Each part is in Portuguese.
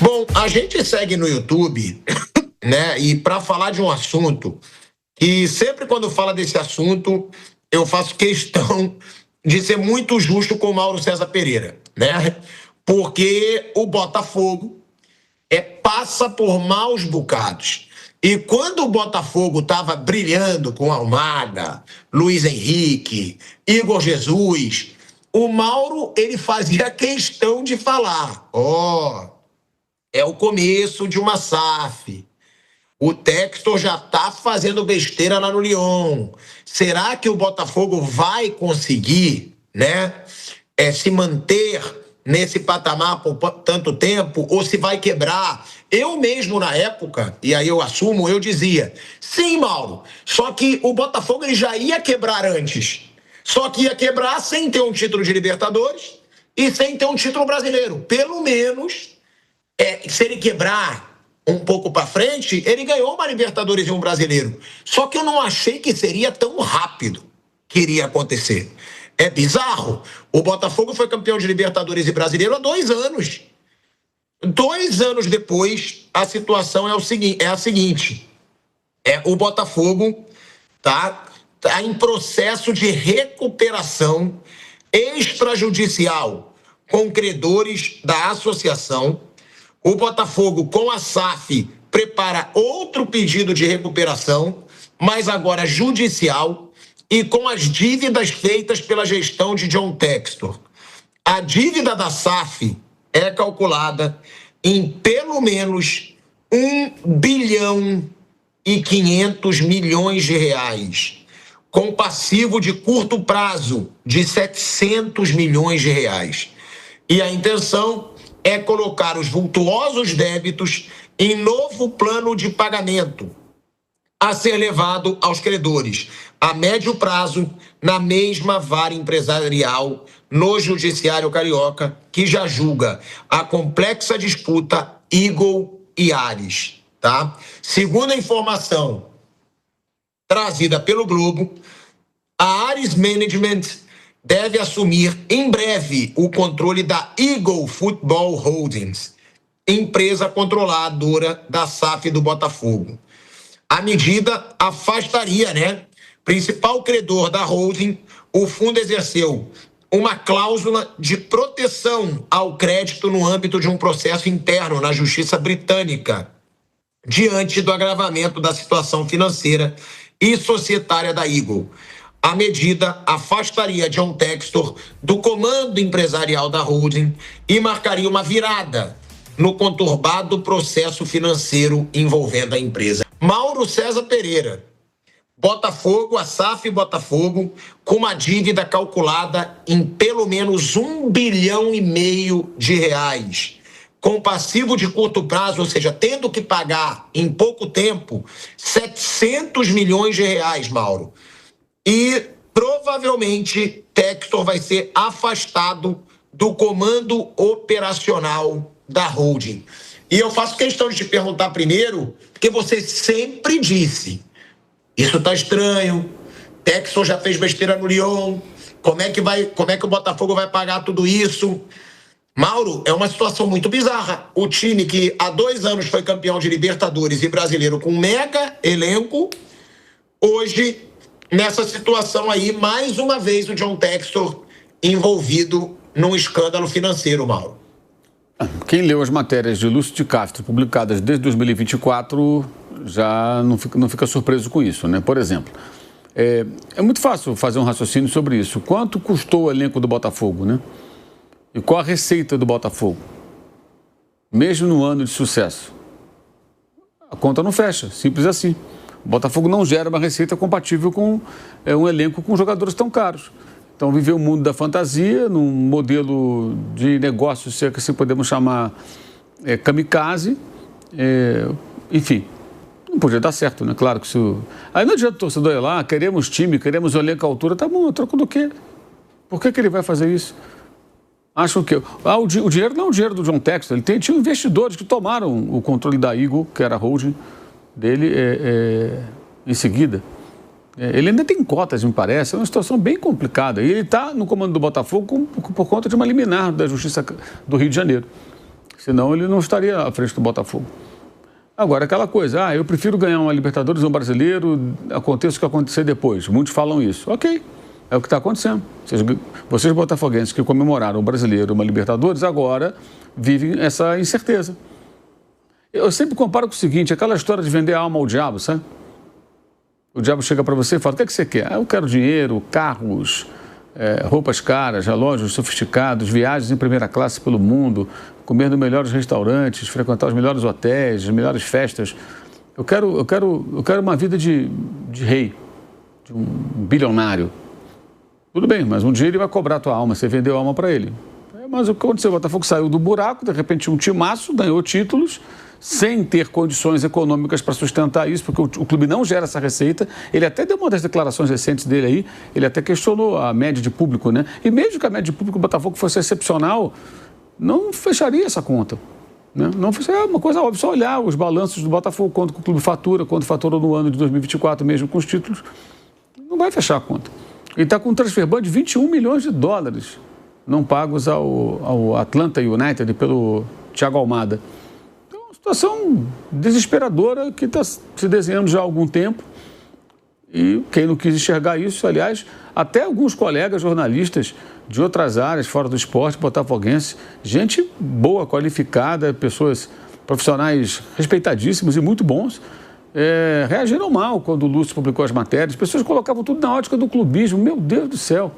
Bom, a gente segue no YouTube, né? E para falar de um assunto que sempre quando fala desse assunto, eu faço questão de ser muito justo com o Mauro César Pereira, né? Porque o Botafogo passa por maus bocados. E quando o Botafogo estava brilhando com Almada, Luiz Henrique, Igor Jesus, o Mauro ele fazia questão de falar: é o começo de uma SAF. O Textor já está fazendo besteira lá no Lyon. Será que o Botafogo vai conseguir, né, se manter nesse patamar por tanto tempo ou se vai quebrar? Eu mesmo, na época, e aí eu assumo, eu dizia: sim, Mauro, só que o Botafogo ele já ia quebrar antes. Só que ia quebrar sem ter um título de Libertadores e sem ter um título brasileiro. Pelo menos, se ele quebrar um pouco para frente, ele ganhou uma Libertadores e um brasileiro. Só que eu não achei que seria tão rápido que iria acontecer. É bizarro. O Botafogo foi campeão de Libertadores e brasileiro há 2 anos. 2 anos depois, a situação é a seguinte. O Botafogo tá em processo de recuperação extrajudicial com credores da associação. O Botafogo, com a SAF, prepara outro pedido de recuperação, mas agora judicial, e com as dívidas feitas pela gestão de John Textor. A dívida da SAF é calculada em pelo menos 1 bilhão e 500 milhões de reais, com passivo de curto prazo de 700 milhões de reais. E a intenção é colocar os vultuosos débitos em novo plano de pagamento a ser levado aos credores a médio prazo na mesma vara empresarial no Judiciário Carioca, que já julga a complexa disputa Eagle e Ares, tá? Segundo a informação trazida pelo Globo, a Ares Management deve assumir em breve o controle da Eagle Football Holdings, empresa controladora da SAF do Botafogo. A medida afastaria, principal credor da holding. O fundo exerceu uma cláusula de proteção ao crédito no âmbito de um processo interno na Justiça Britânica, diante do agravamento da situação financeira e societária da Eagle. A medida afastaria John Textor do comando empresarial da holding e marcaria uma virada no conturbado processo financeiro envolvendo a empresa. Mauro César Pereira, Botafogo, a SAF Botafogo, com uma dívida calculada em pelo menos 1,5 bilhão de reais, com passivo de curto prazo, ou seja, tendo que pagar em pouco tempo 700 milhões de reais, Mauro. E provavelmente Textor vai ser afastado do comando operacional da holding. E eu faço questão de te perguntar primeiro, porque você sempre disse: isso tá estranho, Textor já fez besteira no Lyon, como é que o Botafogo vai pagar tudo isso? Mauro, é uma situação muito bizarra. O time que há 2 anos foi campeão de Libertadores e brasileiro com um mega elenco, hoje, nessa situação aí, mais uma vez o John Textor envolvido num escândalo financeiro, Mauro. Quem leu as matérias de Lúcio de Castro publicadas desde 2024 já não fica surpreso com isso, né? Por exemplo, é muito fácil fazer um raciocínio sobre isso. Quanto custou o elenco do Botafogo, né? E qual a receita do Botafogo? Mesmo no ano de sucesso. A conta não fecha, simples assim. O Botafogo não gera uma receita compatível com um elenco com jogadores tão caros. Então, viver o mundo da fantasia, num modelo de negócio, se assim podemos chamar, kamikaze, enfim, não podia dar certo, né? Claro que isso... Aí não adianta o torcedor ir lá, queremos time, queremos o elenco à altura, tá bom, troco do quê? Por que ele vai fazer isso? Acham que... o dinheiro não é o dinheiro do John Textor, ele tinha investidores que tomaram o controle da Eagle, que era a holding dele, em seguida. Ele ainda tem cotas, me parece, é uma situação bem complicada. E ele está no comando do Botafogo por conta de uma liminar da Justiça do Rio de Janeiro. Senão ele não estaria à frente do Botafogo. Agora, aquela coisa, eu prefiro ganhar uma Libertadores ou um Brasileiro, aconteça o que acontecer depois. Muitos falam isso. Ok, é o que está acontecendo. Vocês botafoguenses que comemoraram o Brasileiro, uma Libertadores, agora vivem essa incerteza. Eu sempre comparo com o seguinte, aquela história de vender a alma ao diabo, sabe? O diabo chega para você e fala, o que é que você quer? Eu quero dinheiro, carros, roupas caras, relógios sofisticados, viagens em primeira classe pelo mundo, comer nos melhores restaurantes, frequentar os melhores hotéis, as melhores festas. Eu quero uma vida de rei, de um bilionário. Tudo bem, mas um dia ele vai cobrar a tua alma, você vendeu a alma para ele. Mas o que aconteceu? O Botafogo saiu do buraco, de repente um timaço, ganhou títulos, sem ter condições econômicas para sustentar isso, porque o clube não gera essa receita. Ele até deu uma das declarações recentes dele aí, ele até questionou a média de público, né? E mesmo que a média de público do Botafogo fosse excepcional, não fecharia essa conta. Né? Não é uma coisa óbvia, só olhar os balanços do Botafogo, quanto o clube fatura, quanto faturou no ano de 2024, mesmo com os títulos, não vai fechar a conta. Ele está com um transfer ban de 21 milhões de dólares não pagos ao Atlanta United pelo Thiago Almada. Então, uma situação desesperadora que está se desenhando já há algum tempo. E quem não quis enxergar isso, aliás, até alguns colegas jornalistas de outras áreas, fora do esporte, botafoguense, gente boa, qualificada, pessoas profissionais respeitadíssimos e muito bons, reagiram mal quando o Lúcio publicou as matérias. As pessoas colocavam tudo na ótica do clubismo. Meu Deus do céu.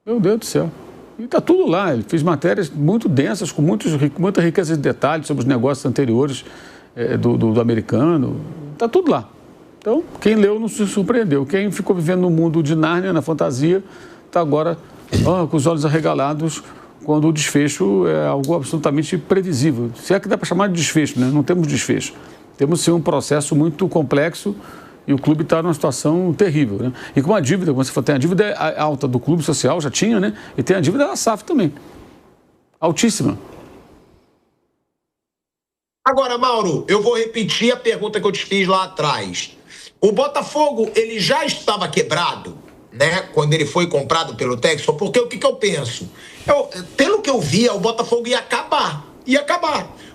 Meu Deus do céu. E está tudo lá. Ele fez matérias muito densas, com muita riqueza de detalhes sobre os negócios anteriores do americano. Está tudo lá. Então, quem leu não se surpreendeu. Quem ficou vivendo no mundo de Nárnia, na fantasia, está agora com os olhos arregalados quando o desfecho é algo absolutamente previsível. Se é que dá para chamar de desfecho, né? Não temos desfecho. Temos, sim, um processo muito complexo e o clube está numa situação terrível, né? E com a dívida, como você falou, tem a dívida alta do clube social, já tinha, né? E tem a dívida da SAF também. Altíssima. Agora, Mauro, eu vou repetir a pergunta que eu te fiz lá atrás. O Botafogo, ele já estava quebrado, né? Quando ele foi comprado pelo Textor, porque o que eu penso? Pelo que eu via, o Botafogo ia acabar.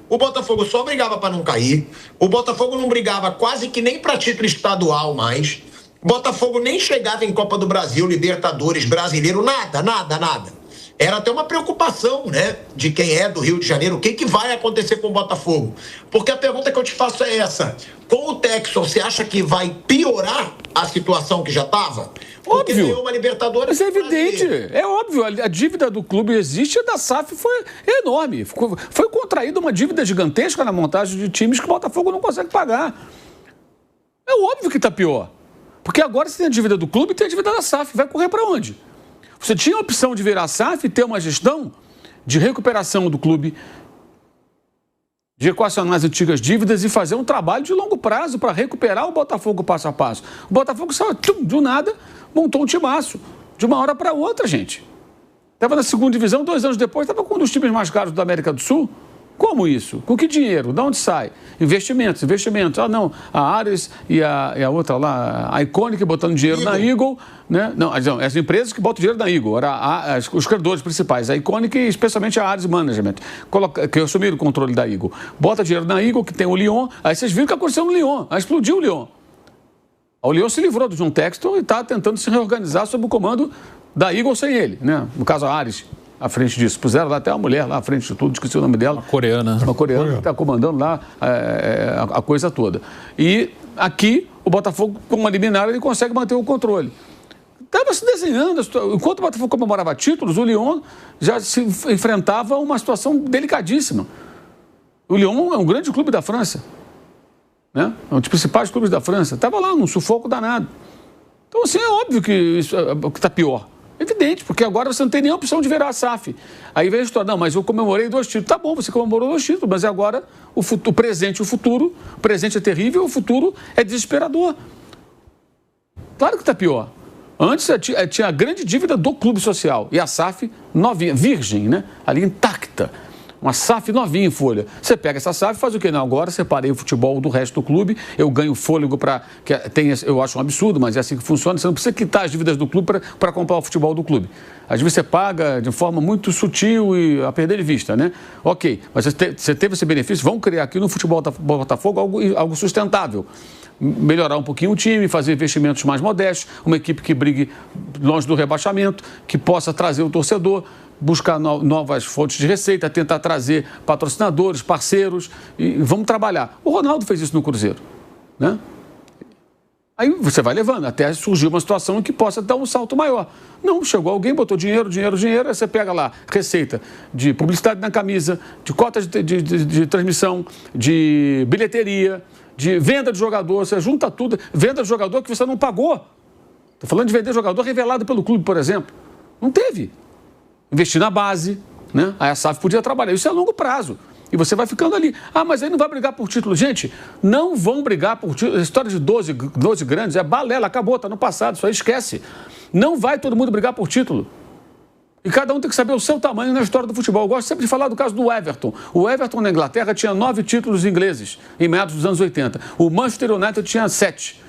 O Botafogo só brigava para não cair. O Botafogo não brigava quase que nem para título estadual mais. O Botafogo nem chegava em Copa do Brasil, Libertadores, Brasileiro, nada. Era até uma preocupação, né, de quem é do Rio de Janeiro, o que vai acontecer com o Botafogo? Porque a pergunta que eu te faço é essa: com o Textor, você acha que vai piorar a situação que já estava? Porque óbvio. Uma Libertadores. Mas é evidente, é óbvio. A dívida do clube existe, a da SAF foi enorme. Foi contraída uma dívida gigantesca na montagem de times que o Botafogo não consegue pagar. É óbvio que está pior. Porque agora você tem a dívida do clube e tem a dívida da SAF. Vai correr para onde? Você tinha a opção de virar a SAF e ter uma gestão de recuperação do clube, de equacionar as antigas dívidas e fazer um trabalho de longo prazo para recuperar o Botafogo passo a passo. O Botafogo saiu do nada, montou um timaço, de uma hora para outra, gente. Estava na segunda divisão, 2 anos depois, estava com um dos times mais caros da América do Sul. Como isso? Com que dinheiro? De onde sai? Investimentos. Ah, não, a Ares e a outra lá, a Iconic botando dinheiro na Eagle, né? Não, as empresas que botam dinheiro na Eagle, os credores principais, a Iconic e especialmente a Ares Management, que assumiram o controle da Eagle. Bota dinheiro na Eagle, que tem o Lyon, aí vocês viram o que aconteceu no Lyon, aí explodiu o Lyon. O Lyon se livrou do John Textor e está tentando se reorganizar sob o comando da Eagle sem ele, né? No caso, a Ares. À frente disso. Puseram lá até uma mulher lá à frente de tudo, esqueci o nome dela. Uma coreana que está comandando lá a coisa toda. E aqui, o Botafogo, com uma liminar, ele consegue manter o controle. Estava se desenhando, enquanto o Botafogo comemorava títulos, o Lyon já se enfrentava uma situação delicadíssima. O Lyon é um grande clube da França, né? É um dos principais clubes da França. Estava lá num sufoco danado. Então, assim, é óbvio que isso está pior. Evidente, porque agora você não tem nem a opção de virar a SAF. Aí vem a história, não, mas eu comemorei 2 títulos. Tá bom, você comemorou 2 títulos, mas agora o presente e o futuro, o presente é terrível, o futuro é desesperador. Claro que está pior. Antes tinha a grande dívida do clube social e a SAF novinha, virgem, né? Ali intacta. Uma SAF novinha em folha. Você pega essa SAF e faz o quê? Não, agora separei o futebol do resto do clube, eu ganho fôlego para... Eu acho um absurdo, mas é assim que funciona. Você não precisa quitar as dívidas do clube para comprar o futebol do clube. Às vezes você paga de forma muito sutil e a perder de vista, né? Ok, mas você teve esse benefício, vamos criar aqui no futebol do Botafogo algo sustentável. Melhorar um pouquinho o time, fazer investimentos mais modestos, uma equipe que brigue longe do rebaixamento, que possa trazer o torcedor, buscar novas fontes de receita, tentar trazer patrocinadores, parceiros, e vamos trabalhar. O Ronaldo fez isso no Cruzeiro, né? Aí você vai levando, até surgir uma situação em que possa dar um salto maior. Não, chegou alguém, botou dinheiro, aí você pega lá receita de publicidade na camisa, de cotas de transmissão, de bilheteria, de venda de jogador, você junta tudo, venda de jogador que você não pagou. Estou falando de vender jogador revelado pelo clube, por exemplo. Não teve. Investir na base, né? Aí a SAF podia trabalhar. Isso é a longo prazo. E você vai ficando ali. Ah, mas aí não vai brigar por título. Gente, não vão brigar por título. A história de 12 grandes é balela, acabou, está no passado, isso aí esquece. Não vai todo mundo brigar por título. E cada um tem que saber o seu tamanho na história do futebol. Eu gosto sempre de falar do caso do Everton. O Everton na Inglaterra tinha 9 títulos ingleses em meados dos anos 80. O Manchester United tinha 7.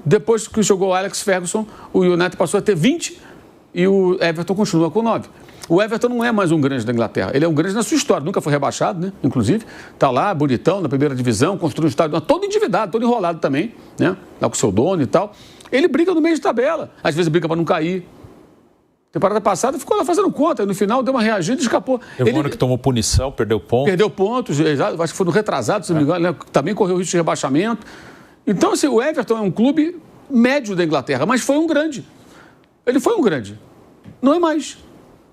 Depois que jogou o Alex Ferguson, o United passou a ter 20 e o Everton continua com 9. O Everton não é mais um grande da Inglaterra. Ele é um grande na sua história. Nunca foi rebaixado, né? Inclusive. Está lá, bonitão, na primeira divisão, construiu um estádio todo endividado, todo enrolado também, né? Lá com o seu dono e tal. Ele briga no meio de tabela. Às vezes briga para não cair. Temporada passada ficou lá fazendo conta. No final deu uma reagida e escapou. Teve um ano que tomou punição, perdeu pontos. Perdeu pontos. Acho que foi no retrasado, se não me engano. Né? Também correu risco de rebaixamento. Então, assim, o Everton é um clube médio da Inglaterra, mas foi um grande. Ele foi um grande. Não é mais.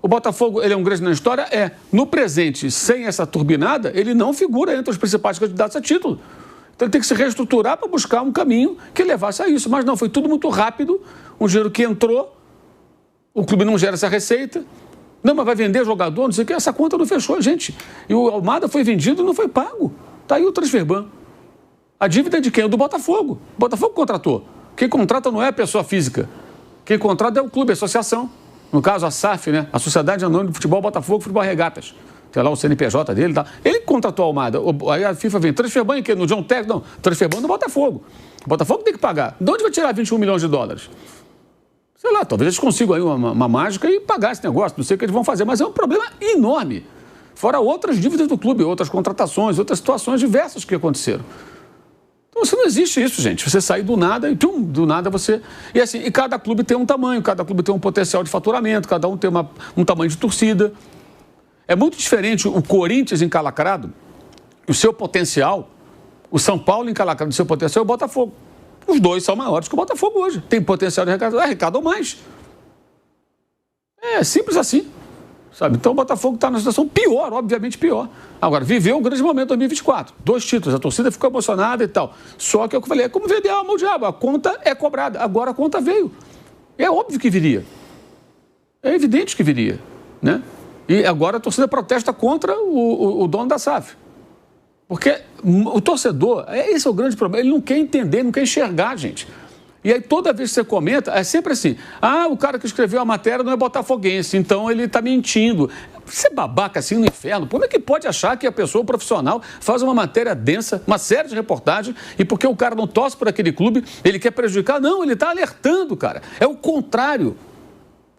O Botafogo, ele é um grande na história? É. No presente, sem essa turbinada, ele não figura entre os principais candidatos a título. Então ele tem que se reestruturar para buscar um caminho que levasse a isso. Mas não, foi tudo muito rápido, um dinheiro que entrou, o clube não gera essa receita, não, mas vai vender jogador, não sei o que, essa conta não fechou, gente. E o Almada foi vendido e não foi pago. Está aí o Transferban. A dívida é de quem? É do Botafogo. O Botafogo contratou. Quem contrata não é a pessoa física. Quem contrata é o clube, a associação. No caso, a SAF, né? A Sociedade Anônima de Futebol Botafogo, Futebol Regatas. Tem lá o CNPJ dele e tal. Ele contratou a Almada. Aí a FIFA vem, Transferban em quê? No John Tech? Não, Transferban no Botafogo. O Botafogo tem que pagar. De onde vai tirar 21 milhões de dólares? Sei lá, talvez eles consigam aí uma mágica e pagar esse negócio. Não sei o que eles vão fazer, mas é um problema enorme. Fora outras dívidas do clube, outras contratações, outras situações diversas que aconteceram. Então, não existe isso, gente. Você sair do nada e, do nada você... E assim, e cada clube tem um tamanho, cada clube tem um potencial de faturamento, cada um tem um tamanho de torcida. É muito diferente o Corinthians encalacrado, o seu potencial, o São Paulo encalacrado, o seu potencial, e o Botafogo. Os dois são maiores que o Botafogo hoje. Tem potencial de arrecadar mais. É simples assim. Sabe? Então o Botafogo está numa situação pior, obviamente pior. Agora, viveu um grande momento em 2024. 2 títulos, a torcida ficou emocionada e tal. Só que é o que eu falei, é como vender alma ao diabo. A conta é cobrada. Agora a conta veio. É óbvio que viria. É evidente que viria. Né? E agora a torcida protesta contra o dono da SAF. Porque o torcedor, esse é o grande problema, ele não quer entender, não quer enxergar, gente. E aí toda vez que você comenta, é sempre assim, o cara que escreveu a matéria não é botafoguense, então ele está mentindo. Você é babaca assim no inferno, como é que pode achar que a pessoa profissional faz uma matéria densa, uma série de reportagens, e porque o cara não torce por aquele clube, ele quer prejudicar? Não, ele está alertando, cara. É o contrário.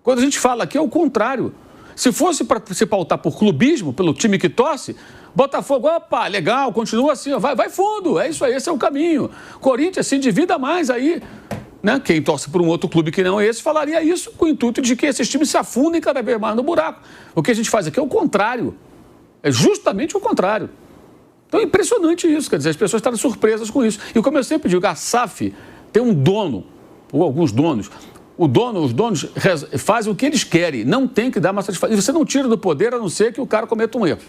Quando a gente fala aqui, é o contrário. Se fosse para se pautar por clubismo, pelo time que torce, Botafogo, opa, legal, continua assim, vai fundo, é isso aí, esse é o caminho. Corinthians se endivida mais aí, né? Quem torce por um outro clube que não é esse falaria isso com o intuito de que esses times se afundem cada vez mais no buraco. O que a gente faz aqui é o contrário, é justamente o contrário. Então é impressionante isso, quer dizer, as pessoas estarem surpresas com isso. E como eu sempre digo, a SAF tem um dono, ou alguns donos, os donos fazem o que eles querem, não tem que dar uma satisfação. E você não tira do poder a não ser que o cara cometa um erro.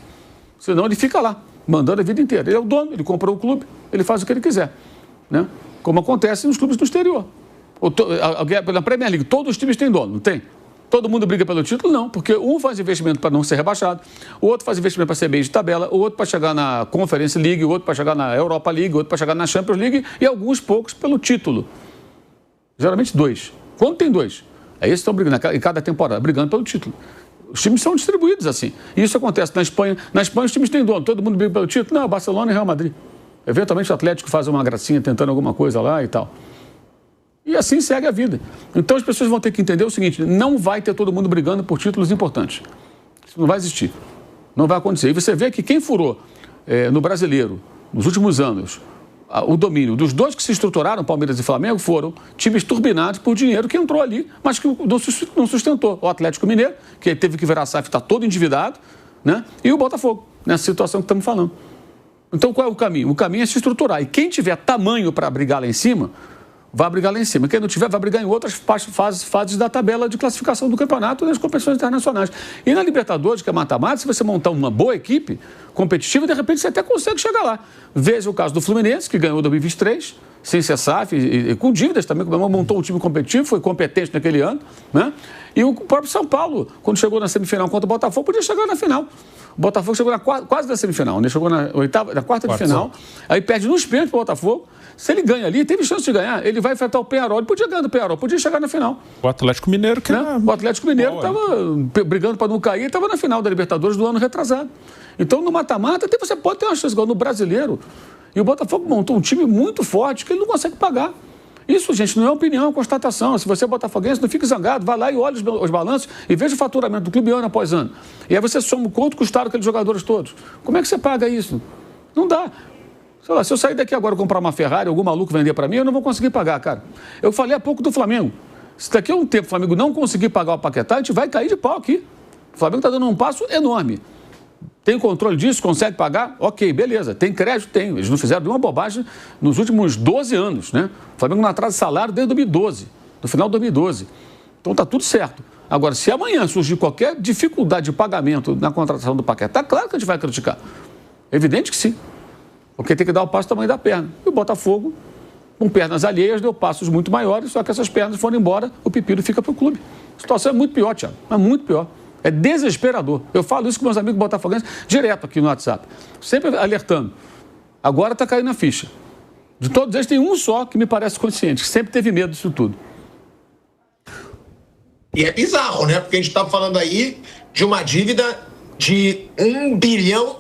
Senão ele fica lá, mandando a vida inteira. Ele é o dono, ele comprou o clube, ele faz o que ele quiser. Né? Como acontece nos clubes do exterior. Na Premier League, todos os times têm dono, não tem? Todo mundo briga pelo título? Não, porque um faz investimento para não ser rebaixado, o outro faz investimento para ser meio de tabela, o outro para chegar na Conference League, o outro para chegar na Europa League, o outro para chegar na Champions League e alguns poucos pelo título. Geralmente 2. Quando tem 2? Aí eles estão brigando em cada temporada, brigando pelo título. Os times são distribuídos assim. E isso acontece na Espanha. Na Espanha os times têm dono, todo mundo briga pelo título. Não, Barcelona e Real Madrid. Eventualmente o Atlético faz uma gracinha tentando alguma coisa lá e tal. E assim segue a vida. Então as pessoas vão ter que entender o seguinte, não vai ter todo mundo brigando por títulos importantes. Isso não vai existir. Não vai acontecer. E você vê que quem furou no Brasileiro, nos últimos anos, o domínio dos dois que se estruturaram, Palmeiras e Flamengo, foram times turbinados por dinheiro que entrou ali, mas que não sustentou. O Atlético Mineiro, que teve que virar SAF, está todo endividado, né? E o Botafogo, nessa situação que estamos falando. Então, qual é o caminho? O caminho é se estruturar. E quem tiver tamanho para brigar lá em cima, vai brigar lá em cima. Quem não tiver, vai brigar em outras fases da tabela de classificação do campeonato nas competições internacionais. E na Libertadores, que é mata-mata, se você montar uma boa equipe competitiva, de repente você até consegue chegar lá. Veja o caso do Fluminense, que ganhou 2023, sem ser SAF e com dívidas também, montou um time competitivo, foi competente naquele ano, né? E o próprio São Paulo, quando chegou na semifinal contra o Botafogo, podia chegar na final. O Botafogo chegou quase na semifinal, né? Chegou na quarta de final, aí perde nos pênaltis para o Botafogo. Se ele ganha ali, teve chance de ganhar, ele vai enfrentar o Peñarol, ele podia ganhar do Peñarol, podia chegar na final. O Atlético Mineiro que O Atlético Mineiro estava brigando para não cair, estava na final da Libertadores do ano retrasado. Então, no mata-mata, até você pode ter uma chance igual no Brasileiro. E o Botafogo montou um time muito forte que ele não consegue pagar. Isso, gente, não é opinião, é constatação. Se você é botafoguense, não fique zangado, vai lá e olha os balanços e veja o faturamento do clube ano após ano. E aí você soma quanto custaram aqueles jogadores todos. Como é que você paga isso? Não dá. Sei lá, se eu sair daqui agora e comprar uma Ferrari, algum maluco vender para mim, eu não vou conseguir pagar, cara. Eu falei há pouco do Flamengo. Se daqui a um tempo o Flamengo não conseguir pagar o Paquetá, a gente vai cair de pau aqui. O Flamengo está dando um passo enorme. Tem controle disso? Consegue pagar? Ok, beleza. Tem crédito? Tem. Eles não fizeram nenhuma bobagem nos últimos 12 anos, né? O Flamengo não atrasa salário desde 2012, no final de 2012. Então está tudo certo. Agora, se amanhã surgir qualquer dificuldade de pagamento na contratação do Paquetá, claro que a gente vai criticar. Evidente que sim. Porque tem que dar o passo do tamanho da perna. E o Botafogo, com pernas alheias, deu passos muito maiores, só que essas pernas foram embora, o pepino fica para o clube. A situação é muito pior, Thiago. É muito pior. É desesperador. Eu falo isso com meus amigos botafoguenses direto aqui no WhatsApp. Sempre alertando. Agora está caindo a ficha. De todos eles, tem um só que me parece consciente, que sempre teve medo disso tudo. E é bizarro, né? Porque a gente está falando aí de uma dívida de 1,5 bilhão.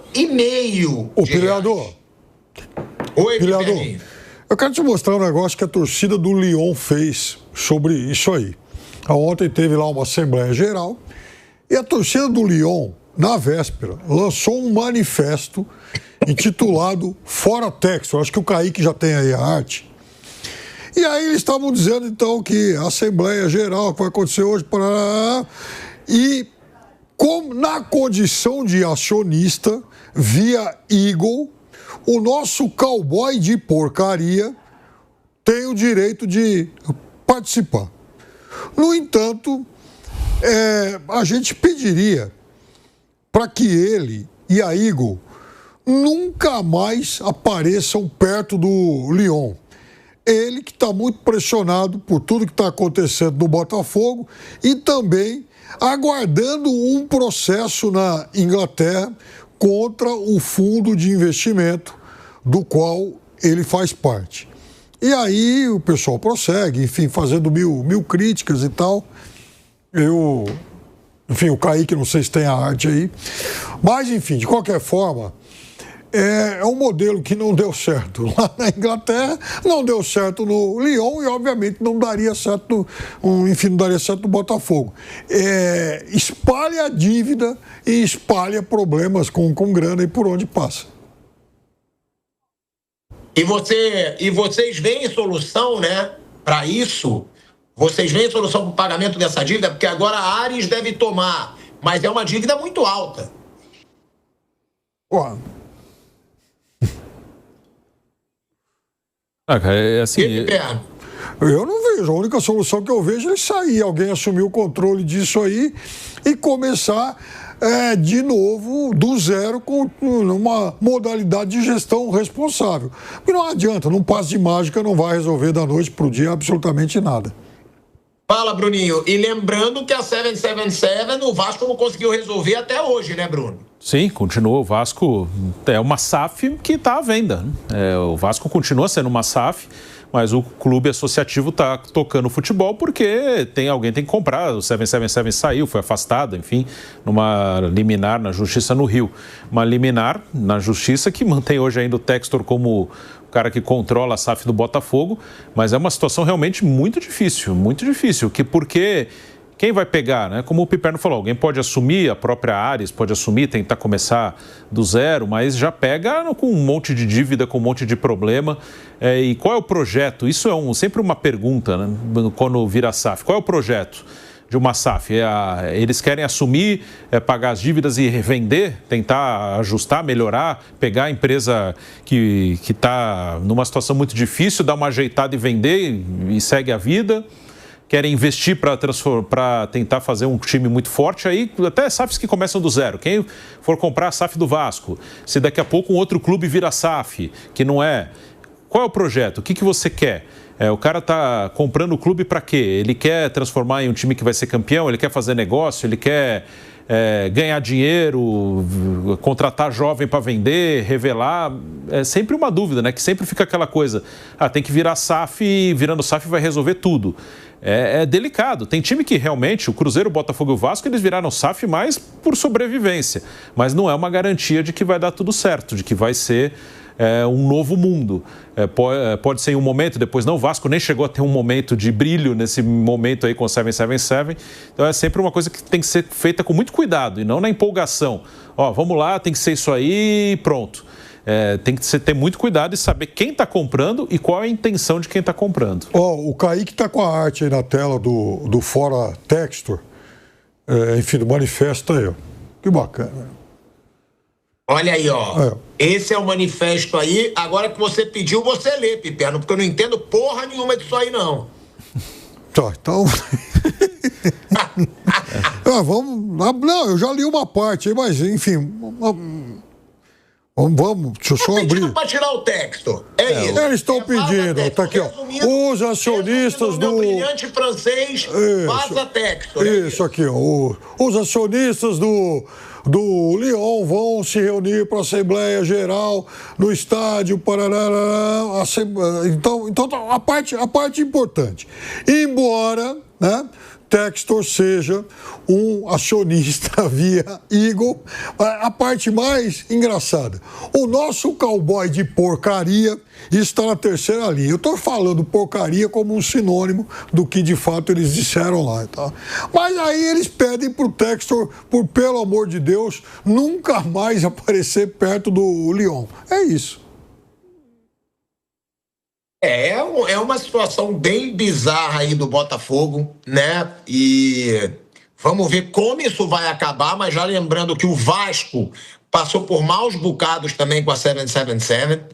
Ô, Pilhador. Oi, Pilhador. Eu quero te mostrar um negócio que a torcida do Lyon fez sobre isso aí. Ontem teve lá uma Assembleia Geral e a torcida do Lyon, na véspera, lançou um manifesto intitulado Fora Textor. Acho que o Kaique já tem aí a arte. E aí eles estavam dizendo, então, que a Assembleia Geral que vai acontecer hoje, e na condição de acionista, via Eagle, o nosso cowboy de porcaria tem o direito de participar. No entanto, a gente pediria para que ele e a Eagle nunca mais apareçam perto do Lyon. Ele que está muito pressionado por tudo que está acontecendo no Botafogo e também aguardando um processo na Inglaterra contra o fundo de investimento do qual ele faz parte. E aí o pessoal prossegue, enfim, fazendo mil críticas e tal. Enfim, o Kaique, não sei se tem a arte aí. Mas, enfim, de qualquer forma, é um modelo que não deu certo lá na Inglaterra, não deu certo no Lyon e, obviamente, não daria certo no Botafogo. Espalha a dívida e espalha problemas com grana e por onde passa. E vocês veem solução, né, para isso? Vocês veem solução para o pagamento dessa dívida? Porque agora a Ares deve tomar, mas é uma dívida muito alta. Ué. Assim, eu não vejo. A única solução que eu vejo é sair, alguém assumir o controle disso aí e começar de novo, do zero, com uma modalidade de gestão responsável. Porque não adianta, num passe de mágica não vai resolver da noite para o dia absolutamente nada. Fala, Bruninho. E lembrando que a 777, o Vasco não conseguiu resolver até hoje, né, Bruno? Sim, continua. O Vasco é uma SAF que está à venda. O Vasco continua sendo uma SAF, mas o clube associativo está tocando futebol porque alguém tem que comprar. O 777 saiu, foi afastado, enfim, numa liminar na Justiça no Rio. Uma liminar na Justiça que mantém hoje ainda o Textor como o cara que controla a SAF do Botafogo, mas é uma situação realmente muito difícil, porque quem vai pegar, né? Como o Piperno falou, alguém pode assumir, a própria Ares pode assumir, tentar começar do zero, mas já pega com um monte de dívida, com um monte de problema. E qual é o projeto? Isso é sempre uma pergunta, né? Quando vira SAF. Qual é o projeto de uma SAF? Eles querem assumir, pagar as dívidas e revender, tentar ajustar, melhorar, pegar a empresa que está numa situação muito difícil, dar uma ajeitada e vender e segue a vida. Querem investir para tentar fazer um time muito forte, aí até SAFs que começam do zero. Quem for comprar a SAF do Vasco, se daqui a pouco um outro clube vira SAF, que não é... Qual é o projeto? O que você quer? O cara está comprando o clube para quê? Ele quer transformar em um time que vai ser campeão? Ele quer fazer negócio? Ele quer ganhar dinheiro? Contratar jovem para vender? Revelar? É sempre uma dúvida, né? Que sempre fica aquela coisa, tem que virar SAF e virando SAF vai resolver tudo. É delicado. Tem time que realmente, o Cruzeiro, o Botafogo e o Vasco, eles viraram SAF mais por sobrevivência. Mas não é uma garantia de que vai dar tudo certo, de que vai ser um novo mundo. Pode ser em um momento, depois não. O Vasco nem chegou a ter um momento de brilho nesse momento aí com o 777. Então é sempre uma coisa que tem que ser feita com muito cuidado e não na empolgação. Vamos lá, tem que ser isso aí e pronto. Tem que ter muito cuidado e saber quem está comprando e qual é a intenção de quem está comprando. O Kaique está com a arte aí na tela do Fora Textor, enfim, do manifesto aí, ó. Que bacana. Olha aí, ó. Esse é o manifesto aí. Agora que você pediu, você lê, Piperno, porque eu não entendo porra nenhuma disso aí, não. Tá, então... Não, eu já li uma parte aí, mas, enfim... Vamos, deixa eu só abrir. Para tirar o texto. Isso. Eles estão pedindo, tá aqui, ó. Os acionistas do brilhante francês, vaza texto. Isso aqui, ó. Os acionistas do Lyon vão se reunir para a Assembleia Geral no estádio Paraná. Então a parte importante. Embora, né, Textor seja um acionista via Eagle, a parte mais engraçada, o nosso cowboy de porcaria está na terceira linha. Eu estou falando porcaria como um sinônimo do que de fato eles disseram lá, tá? Mas aí eles pedem para o Textor, pelo amor de Deus, nunca mais aparecer perto do Lyon. É isso. É uma situação bem bizarra aí do Botafogo, né? E vamos ver como isso vai acabar, mas já lembrando que o Vasco passou por maus bocados também com a 777.